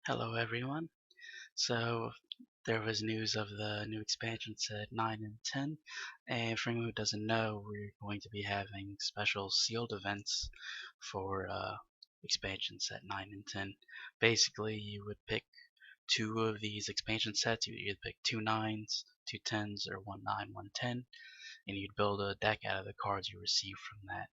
Hello everyone. So there was news of the new expansion set 9 and 10, and for anyone who doesn't know, we're going to be having special sealed events for expansion set 9 and 10. Basically, you would pick two of these expansion sets. You would either pick two 9s, two 10s, or one 9, one 10, and you'd build a deck out of the cards you receive from that.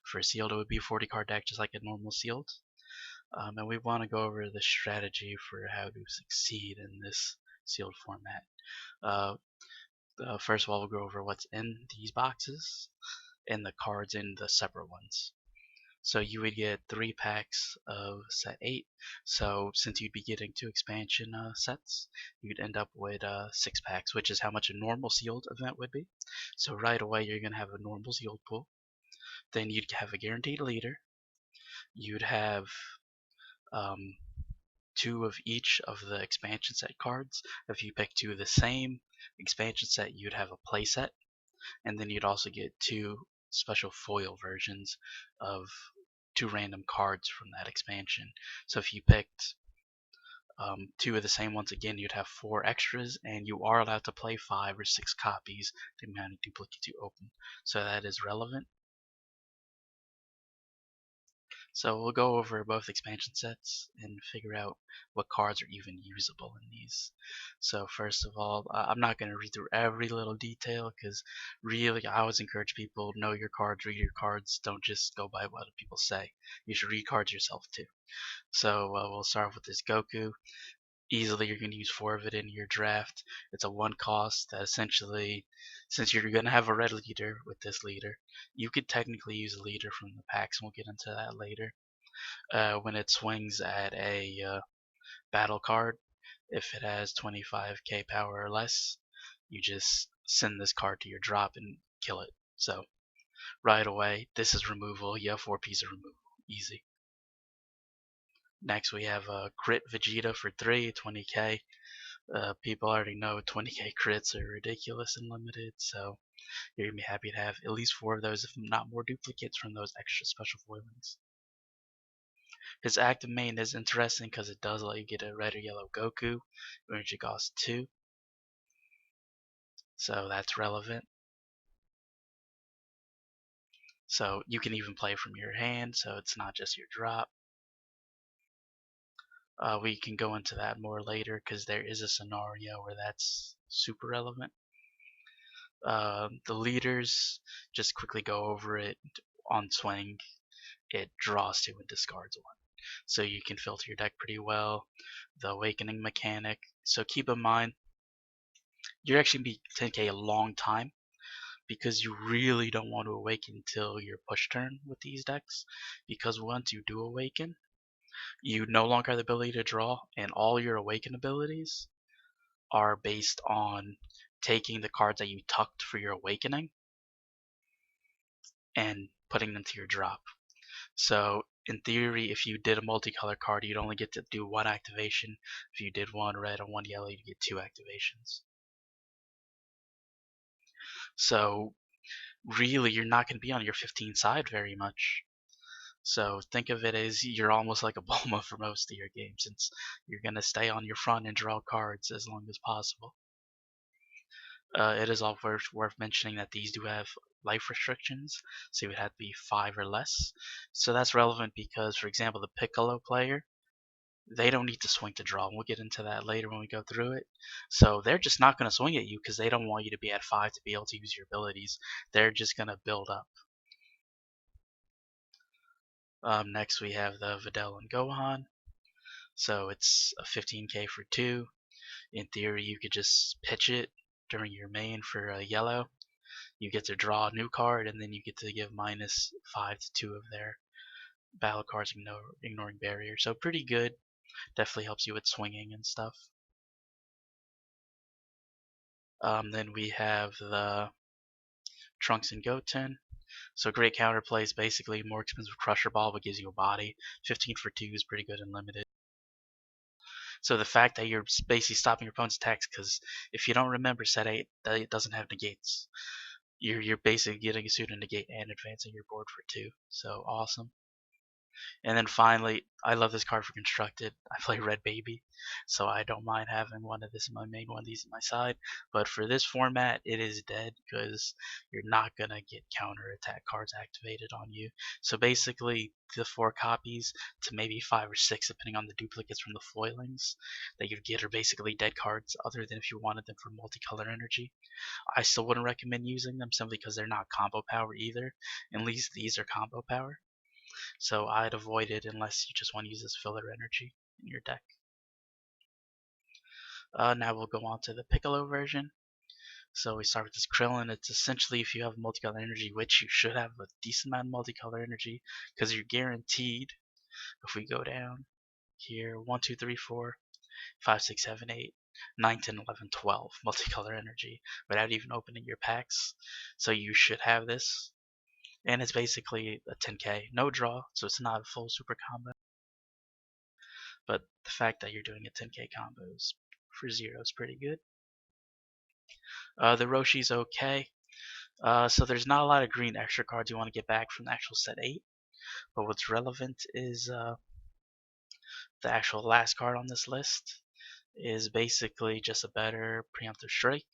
For sealed, it would be a 40 card deck just like a normal sealed. And we want to go over the strategy for how to succeed in this sealed format. Uh, First of all, we'll go over what's in these boxes and the cards in the separate ones. So you would get 3 packs of set 8. So since you'd be getting 2 expansion sets, you'd end up with 6 packs, which is how much a normal sealed event would be. So right away, you're going to have a normal sealed pool. Then you'd have a guaranteed leader. You'd have 2 of each of the expansion set cards. If you pick 2 of the same expansion set, you'd have a play set, and then you'd also get 2 special foil versions of 2 random cards from that expansion. So if you picked 2 of the same ones again, you'd have 4 extras, and you are allowed to play 5 or 6 copies, the amount of duplicates you open. So that is relevant. So we'll go over both expansion sets and figure out what cards are even usable in these. So first of all, I'm not going to read through every little detail because really I always encourage people, know your cards, read your cards, don't just go by what other people say. You should read cards yourself too. So we'll start off with this Goku. Easily you're going to use 4 of it in your draft. It's a 1 cost that essentially, since you're going to have a red leader with this leader, you could technically use a leader from the packs, and we'll get into that later. When it swings at a battle card, if it has 25k power or less, you just send this card to your drop and kill it. So right away, this is removal. You have 4 pieces of removal. Easy. Next we have Crit Vegeta for 3, 20k. People already know 20k crits are ridiculous and limited, so you're going to be happy to have at least 4 of those, if not more duplicates from those extra special foilings. His active main is interesting because it does let you get a red or yellow Goku, energy cost 2, so that's relevant. So you can even play from your hand, so it's not just your drop. We can go into that more later because there is a scenario where that's super relevant. The leaders, just quickly go over it. On swing, it draws 2 and discards 1. So you can filter your deck pretty well. The awakening mechanic. So keep in mind, you're actually going to be 10k a long time because you really don't want to awaken until your push turn with these decks. Because once you do awaken, you no longer have the ability to draw, and all your awaken abilities are based on taking the cards that you tucked for your awakening and putting them to your drop. So in theory, if you did a multicolor card, you'd only get to do 1 activation. If you did 1 red and 1 yellow, you'd get 2 activations. So really, you're not going to be on your 15 side very much. So think of it as you're almost like a Bulma for most of your games, since you're going to stay on your front and draw cards as long as possible. It is also worth mentioning that these do have life restrictions, so it would have to be 5 or less. So that's relevant because, for example, the Piccolo player, they don't need to swing to draw. We'll get into that later when we go through it. So they're just not going to swing at you because they don't want you to be at 5 to be able to use your abilities. They're just going to build up. Next we have the Videl and Gohan. So it's a 15k for 2. In theory, you could just pitch it during your main for a yellow. You get to draw a new card, and then you get to give -5 to 2 of their battle cards, ignoring barrier. So pretty good. Definitely helps you with swinging and stuff. Then we have the Trunks and Goten. So great counterplays, basically more expensive Crusher Ball, but gives you a body. 15 for 2 is pretty good and limited. So the fact that you're basically stopping your opponent's attacks, because if you don't remember, set 8 it doesn't have negates. You're basically getting a pseudo negate and advancing your board for 2. So awesome. And then finally, I love this card for constructed. I play red baby, so I don't mind having one of this in my main, one of these in my side. But for this format, it is dead because you're not gonna get counter attack cards activated on you. So basically, the 4 copies to maybe 5 or 6, depending on the duplicates from the foilings that you get, are basically dead cards. Other than if you wanted them for multicolor energy, I still wouldn't recommend using them simply because they're not combo power either. At least these are combo power. So I'd avoid it unless you just want to use this filler energy in your deck. Now we'll go on to the Piccolo version. So we start with this Krillin. It's essentially if you have multicolor energy, which you should have a decent amount of multicolor energy, because you're guaranteed. If we go down here, 1, 2, 3, 4, 5, 6, 7, 8, 9, 10, 11, 12 multicolor energy without even opening your packs. So you should have this. And it's basically a 10k, no draw, so it's not a full super combo. But the fact that you're doing a 10k combos for 0 is pretty good. The Roshi's okay. So there's not a lot of green extra cards you want to get back from the actual set 8. But what's relevant is the actual last card on this list is basically just a better preemptive strike.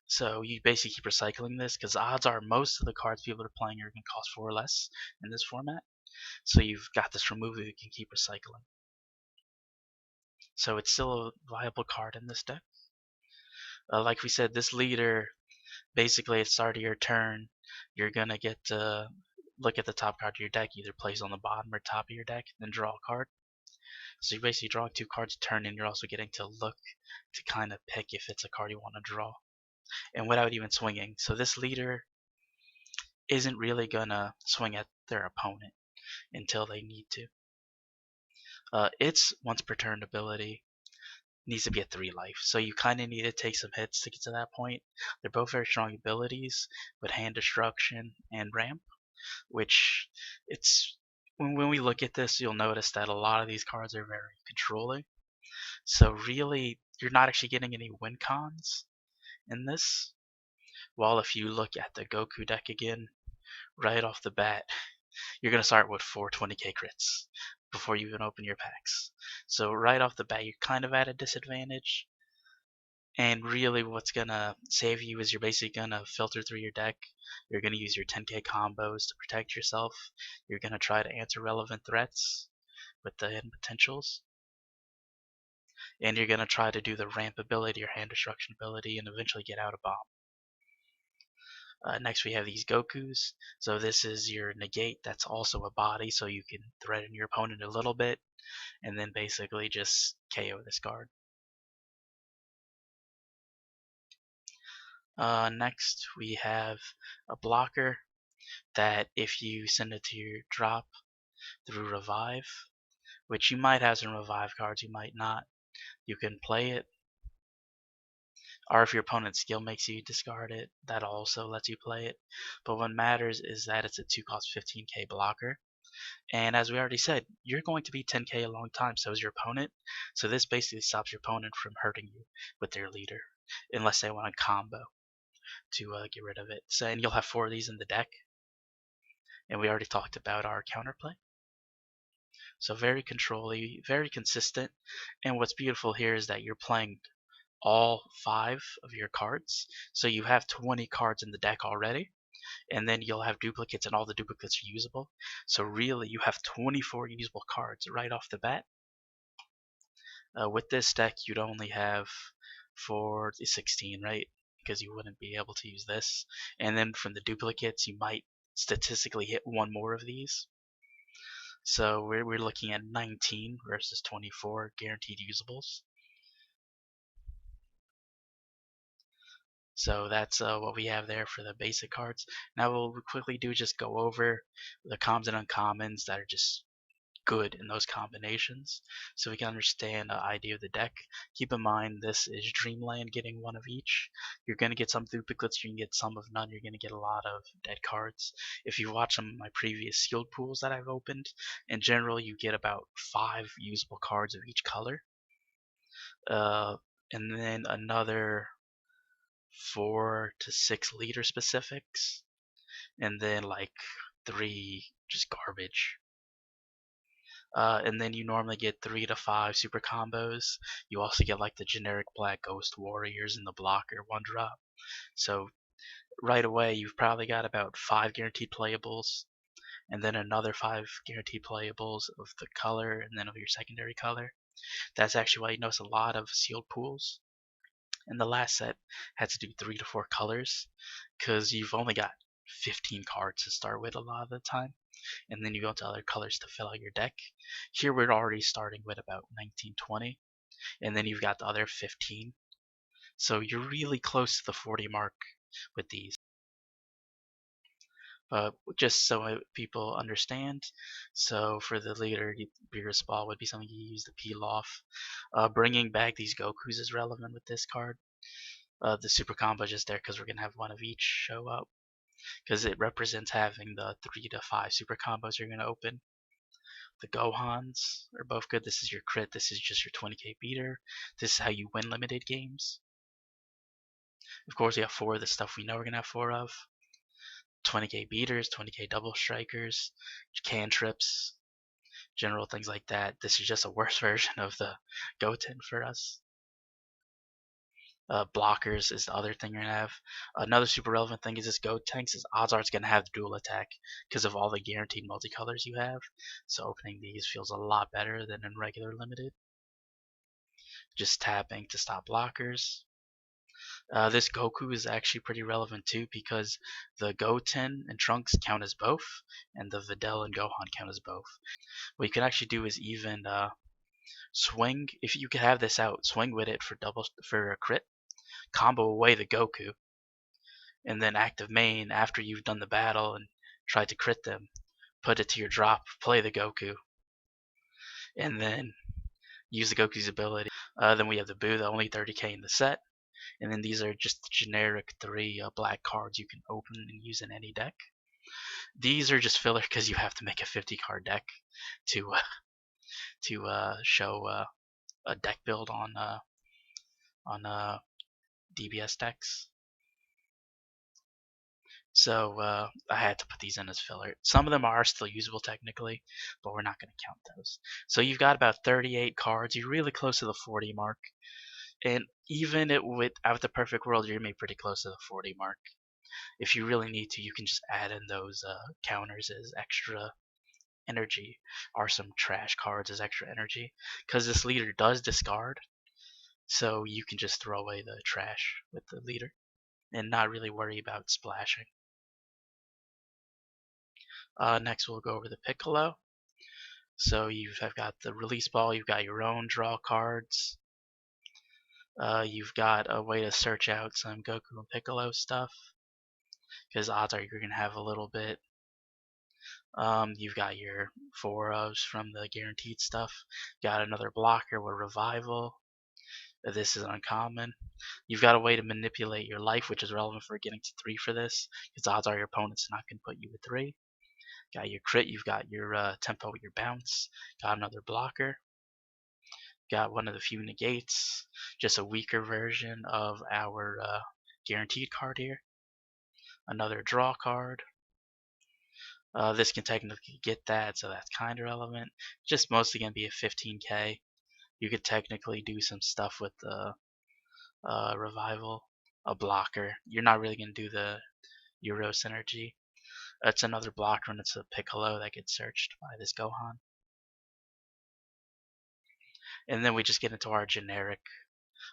So you basically keep recycling this because odds are most of the cards people are playing are going to cost 4 or less in this format. So you've got this removal you can keep recycling. So it's still a viable card in this deck. Like we said, this leader, basically at the start of your turn, you're going to get to look at the top card of your deck, either place on the bottom or top of your deck, then draw a card. So you're basically drawing 2 cards a turn, and you're also getting to look to kind of pick if it's a card you want to draw, and without even swinging. So this leader isn't really going to swing at their opponent until they need to. Its once per turn ability needs to be at 3 life, so you kind of need to take some hits to get to that point. They're both very strong abilities with hand destruction and ramp, which it's when we look at this, you'll notice that a lot of these cards are very controlling. So really, you're not actually getting any win cons in this. While if you look at the Goku deck again, right off the bat, you're going to start with 4 20k crits before you even open your packs. So right off the bat, you're kind of at a disadvantage. And really what's going to save you is you're basically going to filter through your deck. You're going to use your 10k combos to protect yourself. You're going to try to answer relevant threats with the hidden potentials. And you're going to try to do the ramp ability or hand destruction ability and eventually get out a bomb. Next we have these Gokus. So this is your negate that's also a body, so you can threaten your opponent a little bit and then basically just KO this card. Next we have a blocker that if you send it to your drop through revive, which you might have some revive cards, you might not, you can play it. Or if your opponent's skill makes you discard it, that also lets you play it. But what matters is that it's a 2-cost 15k blocker. And as we already said, you're going to be 10k a long time, so is your opponent. So this basically stops your opponent from hurting you with their leader, unless they want a combo to get rid of it. So, and you'll have 4 of these in the deck. And we already talked about our counterplay. So very controlly, very consistent. And what's beautiful here is that you're playing all 5 of your cards. So you have 20 cards in the deck already. And then you'll have duplicates, and all the duplicates are usable. So really, you have 24 usable cards right off the bat. With this deck, you'd only have 4 to 16, right? Because you wouldn't be able to use this. And then from the duplicates, you might statistically hit 1 more of these. So we're looking at 19 versus 24 guaranteed usables. So that's what we have there for the basic cards. Now what we'll quickly do is just go over the commons and uncommons that are just good in those combinations, so we can understand the idea of the deck. Keep in mind this is Dreamland, getting 1 of each. You're going to get some duplicates, you can get some of none, you're going to get a lot of dead cards. If you watch some of my previous sealed pools that I've opened, in general you get about 5 usable cards of each color. And then another 4 to 6 leader specifics, and then like 3 just garbage. And then you normally get 3 to 5 super combos. You also get like the generic black ghost warriors and the blocker 1-drop. So right away you've probably got about 5 guaranteed playables, and then another 5 guaranteed playables of the color and then of your secondary color. That's actually why you notice a lot of sealed pools. And the last set had to do 3 to 4 colors, because you've only got 15 cards to start with a lot of the time, and then you go into other colors to fill out your deck. Here we're already starting with about 19, 20, and then you've got the other 15. So you're really close to the 40 mark with these. Just so people understand, so for the leader, biggest ball would be something you use to peel off. Bringing back these Gokus is relevant with this card. The super combo is just there because we're going to have one of each show up, because it represents having the 3 to 5 super combos you're going to open. The Gohans are both good. This is your crit. This is just your 20k beater. This is how you win limited games. Of course, we have 4 of the stuff we know we're going to have 4 of. 20k beaters, 20k double strikers, cantrips, general things like that. This is just a worse version of the goten for us. Blockers is the other thing you're going to have. Another super relevant thing is this goten, is odds are it's going to have dual attack because of all the guaranteed multicolors you have. So opening these feels a lot better than in regular limited. Just tapping to stop blockers. This Goku is actually pretty relevant too, because the Goten and Trunks count as both, and the Videl and Gohan count as both. What you can actually do is even swing. If you could have this out, swing with it for a crit, combo away the Goku, and then active main after you've done the battle and tried to crit them. Put it to your drop, play the Goku, and then use the Goku's ability. Then we have the Boo, the only 30k in the set. And then these are just the generic 3 black cards you can open and use in any deck. These are just filler because you have to make a 50 card deck to show a deck build on DBS decks. So I had to put these in as filler. Some of them are still usable technically, but we're not going to count those. So you've got about 38 cards. You're really close to the 40 mark. And even without the perfect world, you're pretty close to the 40 mark. If you really need to, you can just add in those counters as extra energy, or some trash cards as extra energy, because this leader does discard, so you can just throw away the trash with the leader and not really worry about splashing. Next we'll go over the Piccolo. So you've got the release ball, you've got your own draw cards. You've got a way to search out some Goku and Piccolo stuff, because odds are you're going to have a little bit. You've got your 4-ofs from the guaranteed stuff. Got another blocker with revival. This is uncommon. You've got a way to manipulate your life, which is relevant for getting to 3 for this, because odds are your opponent's not going to put you with 3. Got your crit, you've got your tempo with your bounce. Got another blocker. Got one of the few negates, just a weaker version of our guaranteed card here. Another draw card. This can technically get that, so that's kind of relevant. Just mostly going to be a 15k. You could technically do some stuff with the revival, a blocker. You're not really going to do the Euro synergy. It's another blocker, and it's a Piccolo that gets searched by this Gohan. And then we just get into our generic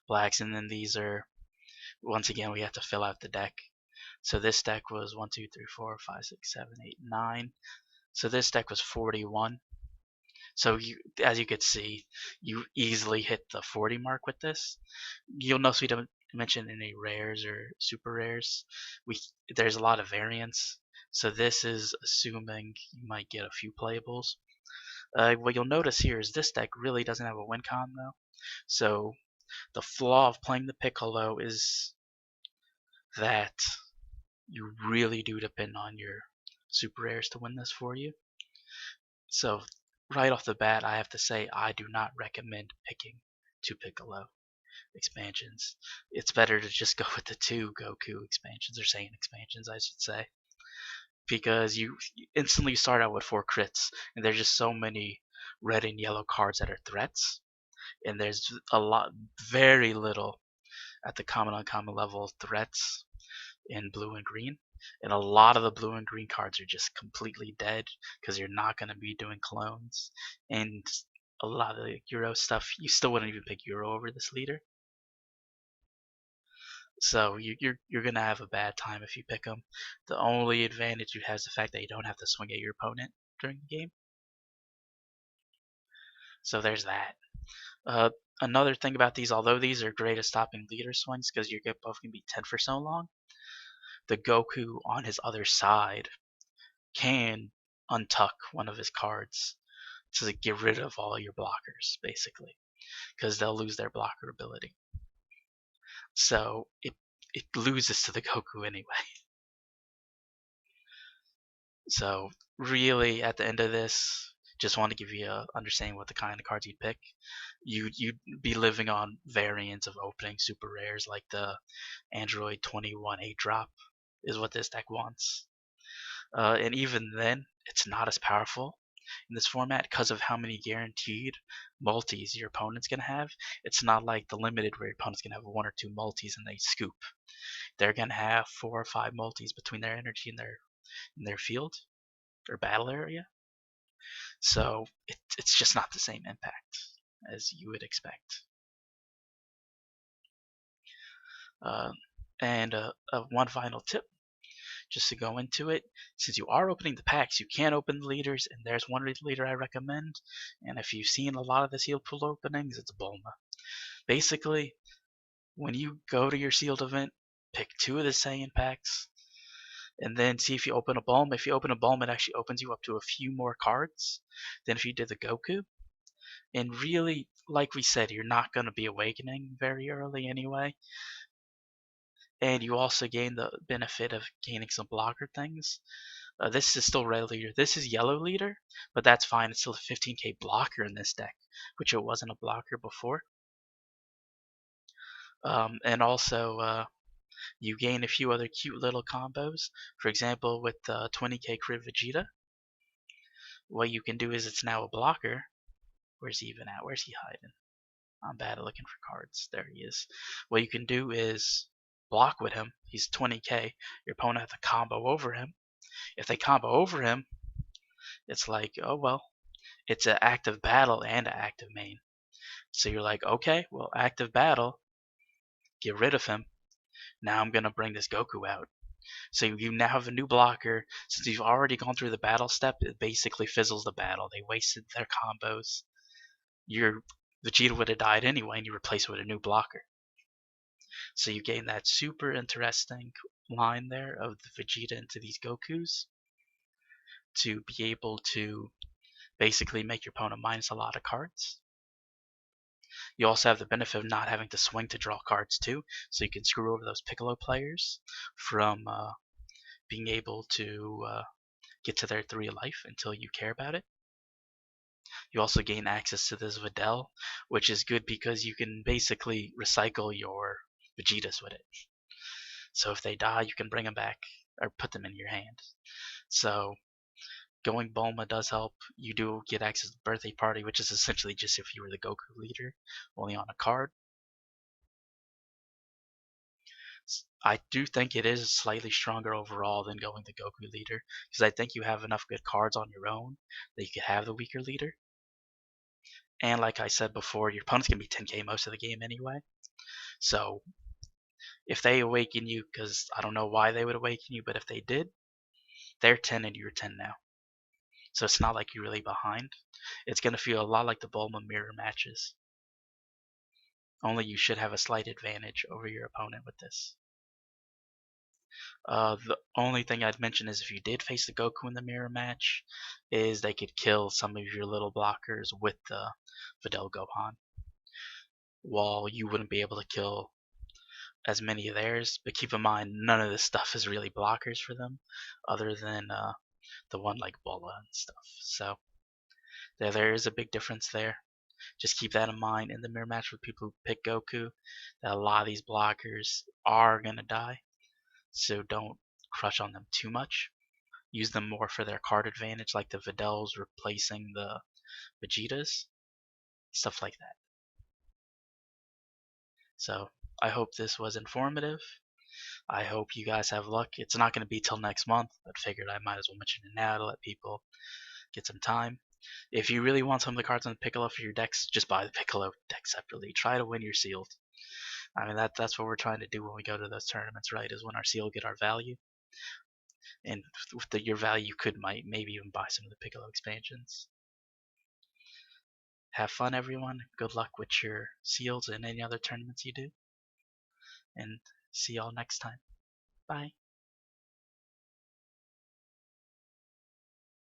blacks, and then these are, once again, we have to fill out the deck. So this deck was 1, 2, 3, 4, 5, 6, 7, 8, 9. So this deck was 41. So as you could see, you easily hit the 40 mark with this. You'll notice we don't mention any rares or super rares. There's a lot of variance. So this is assuming you might get a few playables. What you'll notice here is this deck really doesn't have a win con though. So the flaw of playing the Piccolo is that you really do depend on your super rares to win this for you. So right off the bat, I have to say I do not recommend picking 2 Piccolo expansions. It's better to just go with the 2 Goku expansions, or Saiyan expansions I should say, because you instantly start out with 4 crits, and there's just so many red and yellow cards that are threats, and there's a lot, very little at the common uncommon level of threats in blue and green. And a lot of the blue and green cards are just completely dead because you're not going to be doing clones. And a lot of the Euro stuff, you still wouldn't even pick Euro over this leader. So you're gonna have a bad time if you pick them. The only advantage you have is the fact that you don't have to swing at your opponent during the game. So there's that. Uh, Another thing about these, although these are great at stopping leader swings because you're both gonna be 10 for so long, the Goku on his other side can untuck one of his cards to get rid of all your blockers, basically, because they'll lose their blocker ability. So it loses to the Goku anyway. So really, at the end of this, just want to give you a understanding what the kind of cards you'd pick. You'd be living on variants of opening super rares like the Android 21 8 drop is what this deck wants. And even then, it's not as powerful in this format because of how many guaranteed multis your opponent's gonna have. It's not like the limited where your opponent's gonna have one or two multis and they scoop. They're gonna have 4 or 5 multis between their energy and their field or battle area. So it's just not the same impact as you would expect. And one final tip, just to go into it, since you are opening the packs, you can open the leaders, and there's one leader I recommend. And if you've seen a lot of the sealed pool openings, it's Bulma. Basically, when you go to your sealed event, pick 2 of the Saiyan packs, and then see if you open a Bulma. If you open a Bulma, it actually opens you up to a few more cards than if you did the Goku. And really, like we said, you're not going to be awakening very early anyway. And you also gain the benefit of gaining some blocker things. This is still red leader. This is yellow leader, but that's fine. It's still a 15k blocker in this deck, which it wasn't a blocker before. And also, you gain a few other cute little combos. For example, with 20k crit Vegeta, what you can do is it's now a blocker. Where's he even at? Where's he hiding? I'm bad at looking for cards. There he is. What you can do is block with him. He's 20k. Your opponent has to combo over him. If they combo over him, it's like, oh well, it's an active battle and an active main. So you're like, okay, well, active battle, get rid of him. Now I'm going to bring this Goku out. So you now have a new blocker. Since you've already gone through the battle step, it basically fizzles the battle. They wasted their combos. Your Vegeta would have died anyway, and you replace it with a new blocker. So you gain that super interesting line there of the Vegeta into these Gokus to be able to basically make your opponent minus a lot of cards. You also have the benefit of not having to swing to draw cards too, so you can screw over those Piccolo players from being able to get to their 3 life until you care about it. You also gain access to this Videl, which is good because you can basically recycle your Vegetas with it. So if they die, you can bring them back or put them in your hand. So going Bulma does help. You do get access to the birthday party, which is essentially just if you were the Goku leader, only on a card. I do think it is slightly stronger overall than going the Goku leader, because I think you have enough good cards on your own that you could have the weaker leader. And like I said before, your opponent's going to be 10k most of the game anyway. So if they awaken you, because I don't know why they would awaken you, but if they did, they're 10 and you're 10 now. So it's not like you're really behind. It's going to feel a lot like the Bulma mirror matches. Only you should have a slight advantage over your opponent with this. The only thing I'd mention is if you did face the Goku in the mirror match, is they could kill some of your little blockers with the Videl Gohan. While you wouldn't be able to kill as many of theirs, but keep in mind none of this stuff is really blockers for them, other than the one like Bola and stuff. So there is a big difference there. Just keep that in mind in the mirror match with people who pick Goku, that a lot of these blockers are gonna die. So don't crush on them too much. Use them more for their card advantage, like the Videls replacing the Vegetas, stuff like that. So I hope this was informative. I hope you guys have luck. It's not going to be till next month, but figured I might as well mention it now to let people get some time. If you really want some of the cards on the Piccolo for your decks, just buy the Piccolo deck separately. Try to win your sealed. I mean, that's what we're trying to do when we go to those tournaments, right? Is when our seal get our value, and with your value, you could maybe even buy some of the Piccolo expansions. Have fun, everyone. Good luck with your seals and any other tournaments you do, and see y'all next time. Bye.